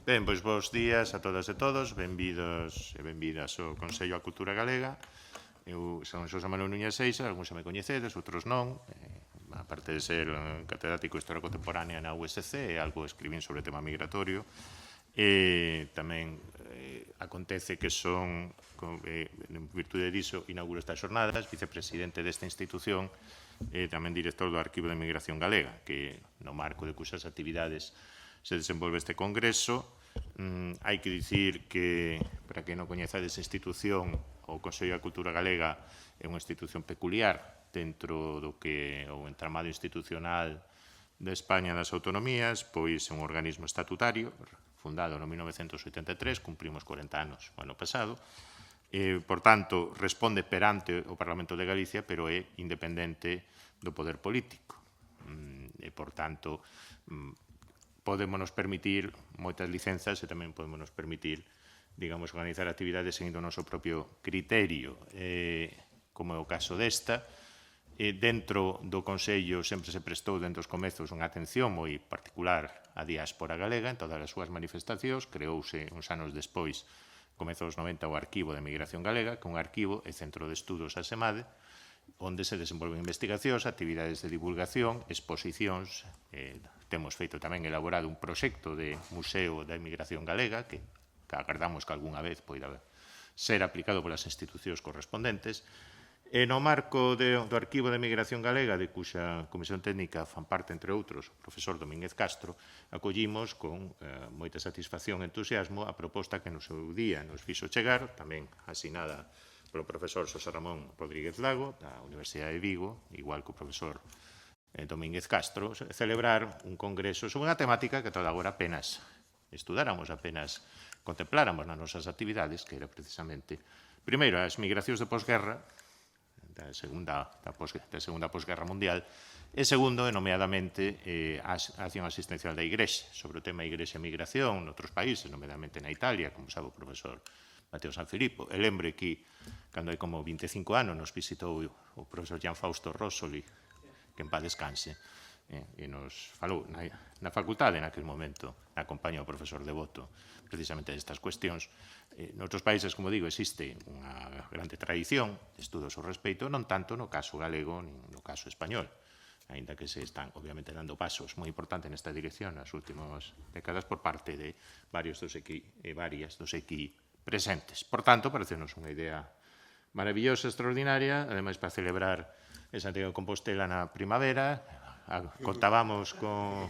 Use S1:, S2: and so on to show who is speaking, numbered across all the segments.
S1: Ben, pois bons días a todas e todos, benvidos e benvidas ao Consello á Cultura Galega. Eu son Xosé Manuel Núñez Seixas, algúns xa me coñecedes, outros non. Aparte de ser catedrático de Historia Contemporánea na USC, algo escribín sobre o tema migratorio. Tamén acontece que son, en virtude diso, inauguro estas xornadas, vicepresidente desta institución e tamén director do Arquivo de Migración Galega, que no marco de cuxas actividades se desenvolve este congreso. Hai que dicir que, para que non coñezades a institución, o Consello da Cultura Galega é unha institución peculiar dentro do que o entramado institucional de España das autonomías, pois é un organismo estatutario, fundado no 1983, cumprimos 40 anos o ano pasado, por tanto, responde perante o Parlamento de Galicia, pero é independente do poder político. E, por tanto, podémonos permitir moitas licenzas e tamén podémonos permitir, digamos, organizar actividades seguindo o noso propio criterio, como é o caso desta. Dentro do Consello sempre se prestou, dentro dos comezos, unha atención moi particular á diáspora galega en todas as súas manifestacións. Creouse uns anos despois, comezos dos 90, o Arquivo de Migración Galega, que é un arquivo e centro de estudos a SEMADE, onde se desenvolven investigacións, actividades de divulgación, exposicións. Temos feito tamén elaborado un proxecto de Museo da Emigración Galega que agardamos que algunha vez poida ser aplicado polas institucións correspondentes. E no marco do Arquivo de Emigración Galega, de cuxa comisión técnica fan parte, entre outros, o profesor Domínguez Castro, acollimos con moita satisfacción e entusiasmo a proposta que no seu día nos fixo chegar, tamén asinada polo profesor Xosé Ramón Rodríguez Lago, da Universidade de Vigo, igual que o profesor Domínguez Castro, celebrar un congreso sobre unha temática que toda agora apenas estudáramos, apenas contempláramos nas nosas actividades, que era precisamente, primeiro, as migracións de posguerra, da segunda posguerra mundial, e segundo, nomeadamente, a acción asistencial da Igrexa, sobre o tema Igrexa e migración noutros países, nomeadamente na Italia, como sabe o profesor Mateo Sanfilippo. E lembre que, cando hai como 25 anos, nos visitou o profesor Gian Fausto Rossoli, que en paz descanse, e nos falou na facultade naquele momento, acompaña o profesor Devoto, precisamente destas cuestións. Noutros países, como digo, existe unha grande tradición de estudos ao respecto, non tanto no caso galego nin no caso español, aínda que se están, obviamente, dando pasos moi importantes nesta dirección nas últimas décadas por parte de varios dos aquí presentes. Por tanto, parecenos unha idea maravillosa, extraordinaria, ademais para celebrar en Santiago de Compostela na primavera. Contábamos con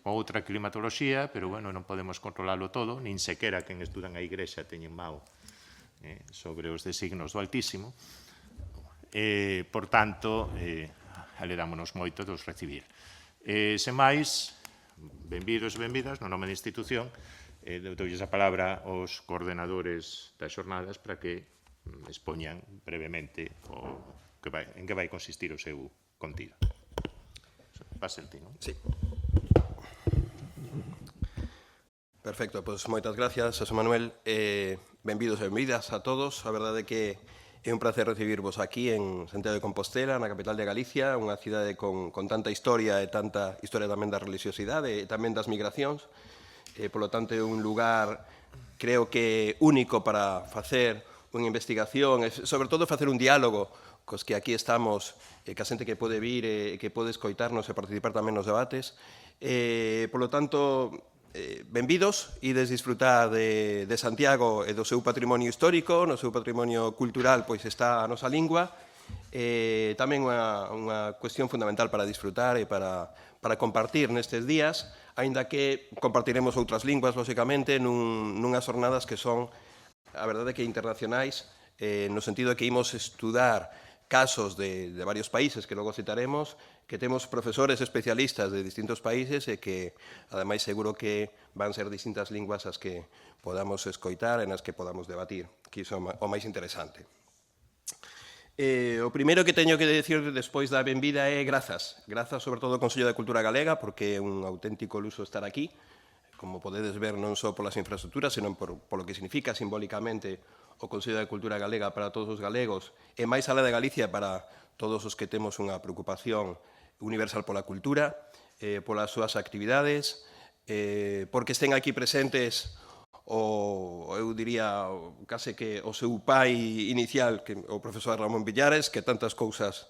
S1: outra climatoloxía, pero, bueno, non podemos controlarlo todo, nin sequera quen estudan a Igrexa teñen mao sobre os designos do Altísimo. Por tanto, aledámonos moito de os recibir. Sen máis, benvidos e benvidas no nome da institución, doulles a palabra aos coordenadores das xornadas para que expoñan brevemente en que vai consistir o seu contido. Pase el ti, non?
S2: Sí. Perfecto, pois moitas gracias, Xosé Manuel. Benvidos e benvidas a todos. A verdade é que é un placer recibirvos aquí en Santiago de Compostela, na capital de Galicia, unha cidade con tanta historia e tanta historia tamén da religiosidade e tamén das migracións. Por lo tanto, é un lugar, creo que único para facer unha investigación e, sobre todo, facer un diálogo cos que aquí estamos, que a xente que pode vir e que pode escoitarnos e participar tamén nos debates. Por lo tanto, benvidos, ides disfrutar de Santiago e do seu patrimonio histórico, no seu patrimonio cultural, pois está a nosa lingua. Tamén unha cuestión fundamental para disfrutar e para compartir nestes días, aínda que compartiremos outras linguas, lóxicamente, nunhas jornadas que son, a verdade, que internacionais, no sentido de que imos estudar casos de varios países que logo citaremos, que temos profesores especialistas de distintos países e que, ademais, seguro que van ser distintas linguas as que podamos escoitar e nas que podamos debatir, que iso é o máis interesante. O primeiro que teño que decir despois da benvida é grazas. Grazas, sobre todo, ao Consello de Cultura Galega, porque é un auténtico luxo estar aquí, como podedes ver, non só polas infraestructuras, senón polo que significa simbólicamente o Consello de Cultura Galega para todos os galegos e máis alá de Galicia para todos os que temos unha preocupación universal pola cultura, polas súas actividades, porque estén aquí presentes eu diría, case que o seu pai inicial, que o profesor Ramón Villares, que tantas cousas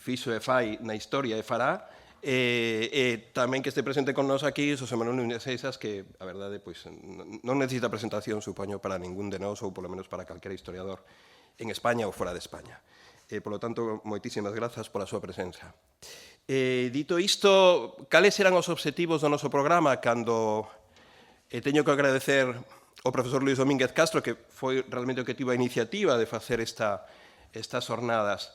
S2: fixo e fai na historia e fará, e tamén que este presente con nós aquí, Xosé Manuel Núñez Seixas, que, a verdade, pois, non necesita presentación, supoño, para ningún de nós, ou polo menos para calquera historiador en España ou fora de España. Por lo tanto, moitísimas grazas pola súa presenza. Dito isto, cales eran os obxectivos do noso programa cando teño que agradecer ao profesor Luís Domínguez Castro, que foi realmente o que tivo a iniciativa de facer estas jornadas.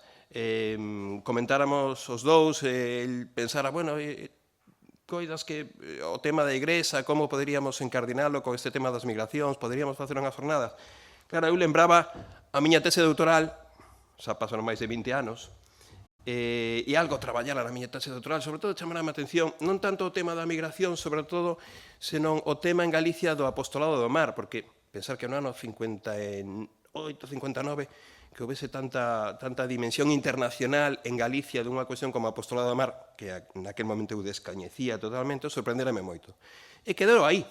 S2: Comentáramos os dous, el pensara, bueno, coidas que o tema da Igrexa, como poderíamos encardinalo con este tema das migracións, poderíamos facer unhas jornadas. Claro, eu lembraba a miña tese doutoral, xa pasaron máis de 20 anos, e algo traballara na miña tese doutoral, sobre todo chamarame a atención, non tanto o tema da migración, sobre todo, senón o tema en Galicia do apostolado do mar, porque pensar que no ano 58, 59, que houvese tanta dimensión internacional en Galicia dunha cuestión como apostolado do mar, que naquel momento eu descañecía totalmente, sorprenderame moito. E quedou aí.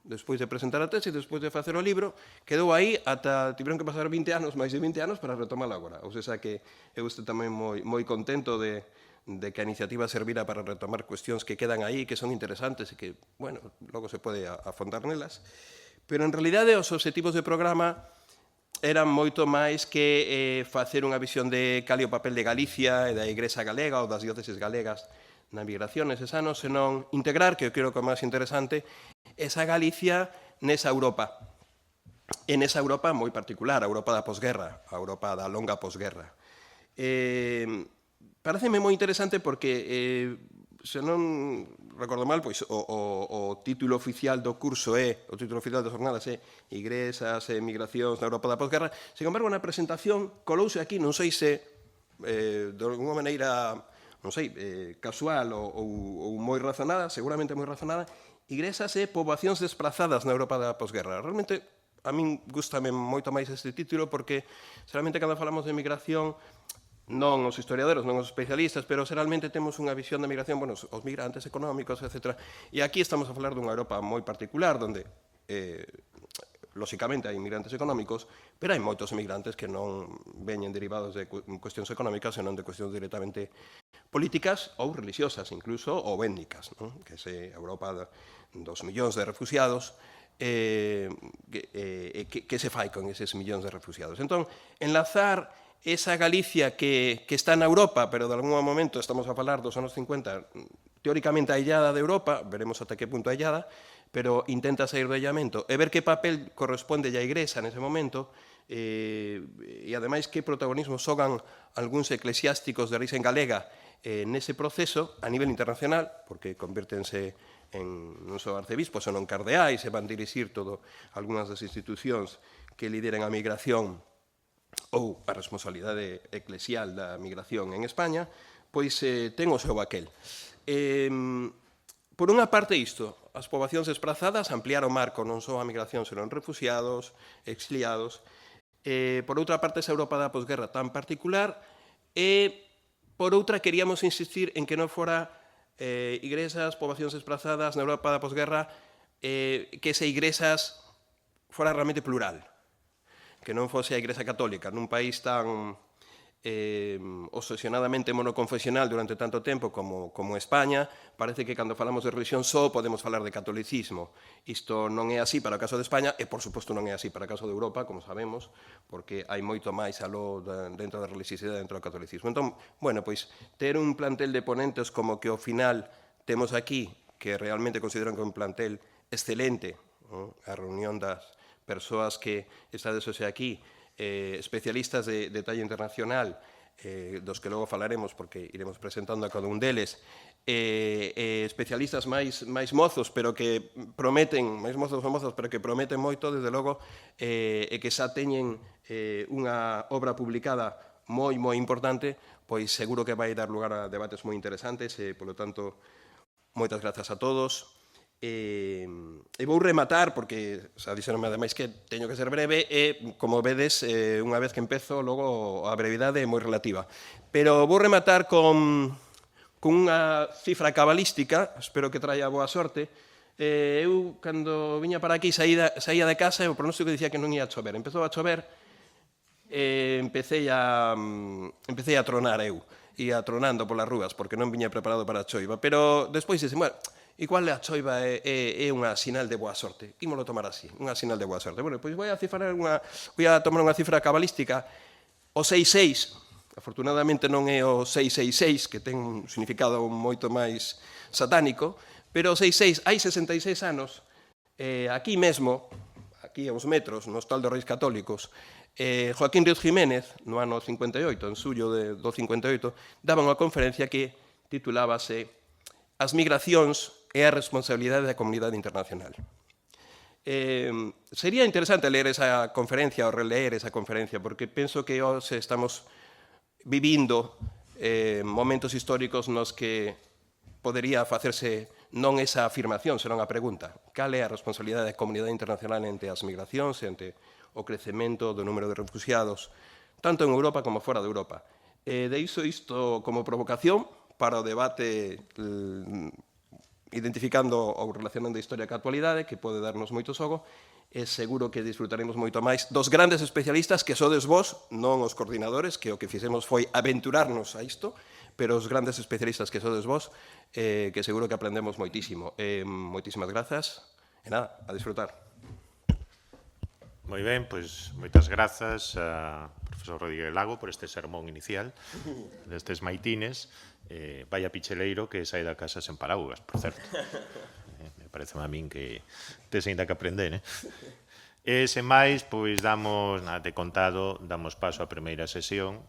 S2: Despois de presentar a tese, despois de facer o libro, quedou aí ata tiveron que pasar 20 anos, máis de 20 anos, para retomalo agora. Ou seja que eu estou tamén moi contento de que a iniciativa servira para retomar cuestións que quedan aí, que son interesantes e que, bueno, logo se pode afondar nelas. Pero, en realidade, os obxectivos do programa eran moito máis que facer unha visión de cal é o papel de Galicia e da Igrexa galega ou das dióceses galegas na migración neses anos, senón integrar, que eu creo que é o máis interesante, esa Galicia nesa Europa. E nesa Europa moi particular, a Europa da posguerra, a Europa da longa posguerra. Pareceme moi interesante porque, se non recordo mal, pois o título oficial do curso o título oficial das jornadas é Igrexas e migracións na Europa da posguerra. Sin embargo, na presentación colouse aquí, non sei se de alguma maneira, non sei, casual ou moi razonada, seguramente moi razonada, Igrexas e poboacións desplazadas na Europa da posguerra. Realmente, a min gustame moito máis este título porque, realmente, cando falamos de migración, non os historiadores, non os especialistas, pero realmente temos unha visión da migración, bueno, os migrantes económicos, etc. E aquí estamos a falar dunha Europa moi particular, onde, lóxicamente, hai migrantes económicos, pero hai moitos migrantes que non veñen derivados de cuestións económicas, senón de cuestións directamente políticas ou religiosas, incluso, ou étnicas, non? Que é a Europa dos millóns de refugiados, que se fai con eses millóns de refugiados. Entón, enlazar esa Galicia que está na Europa, pero de algún momento estamos a falar dos anos 50, teóricamente aillada de Europa, veremos ata que punto aillada, pero intenta sair do illamento, e ver que papel corresponde a Igrexa nese momento, e ademais que protagonismo xogan algúns eclesiásticos de orixe galega nese proceso a nivel internacional, porque convértense non só arcebispos, senón cardeais, e van dirixir algunhas das institucións que lideran a migración ou a responsabilidade eclesial da migración en España, pois ten o seu aquel. Por unha parte isto, as poboacións desplazadas ampliar o marco non só a migración, senón refugiados, exiliados. Por outra parte, esa Europa da posguerra tan particular, e por outra queríamos insistir en que non fora igrexas, poboacións desplazadas na Europa da posguerra, que esa igrexas fora realmente plural, que non fose a Igrexa Católica nun país tan obsesionadamente monoconfesional durante tanto tempo como España. Parece que cando falamos de religión só podemos falar de catolicismo. Isto non é así para o caso de España e, por suposto, non é así para o caso de Europa, como sabemos, porque hai moito máis aló dentro da religiosidade, dentro do catolicismo. Entón, bueno, pois, ter un plantel de ponentes como que ao final temos aquí, que realmente consideran que é un plantel excelente, a reunión das persoas que estades hoxe aquí, especialistas de talla internacional, dos que logo falaremos porque iremos presentando a cada un deles, especialistas máis mozos, pero que prometen, máis mozos ou mozas, pero que prometen moito, desde logo, e que xa teñen unha obra publicada moi importante, pois seguro que vai dar lugar a debates moi interesantes e, polo tanto, moitas grazas a todos. E vou rematar, porque xa dixeronme ademais que teño que ser breve, e, como vedes, unha vez que empezo, logo a brevidade é moi relativa. Pero vou rematar con con unha cifra cabalística, espero que traia boa sorte. Eu, cando viña para aquí, saía de casa e o pronóstico dicía que non ia a chover. Empezou a chover e empecé a tronar eu. Ia tronando polas rúas, porque non viña preparado para a choiva. Pero despois dixen, bueno, igual a choiva é unha sinal de boa sorte. Ímolo tomar así, unha sinal de boa sorte. Bueno, pois vou a tomar unha cifra cabalística. O 66, afortunadamente non é o 666, que ten un significado moito máis satánico, pero o 66, hai 66 anos, aquí mesmo, aquí a uns metros, no Hostal dos Reis Católicos, Joaquín Ríos Jiménez, no ano 58, en suyo do 58, daba unha conferencia que titulábase As migracións e a responsabilidade da comunidade internacional. Sería interesante ler esa conferencia ou releer esa conferencia, porque penso que hoxe estamos vivindo momentos históricos nos que podería facerse non esa afirmación, senón a pregunta. Cal é a responsabilidade da comunidade internacional ante as migracións e ante o crecemento do número de refugiados, tanto en Europa como fora de Europa? Deixo isto como provocación para o debate identificando ou relacionando a historia ca actualidade, que pode darnos moito xogo, e seguro que disfrutaremos moito máis dos grandes especialistas que sodes vos, non os coordinadores, que o que fixemos foi aventurarnos a isto, pero os grandes especialistas que sodes vos, que seguro que aprendemos moitísimo. Moitísimas grazas, e nada, a disfrutar.
S1: Moi ben, pois moitas grazas a profesor Rodríguez Lago por este sermón inicial destes maitines. Vaya picheleiro que sai da casa sen paraugas, por certo. Me parece a min que tes ainda que aprender, E sen máis, pois damos, nada, de contado, damos paso á primeira sesión,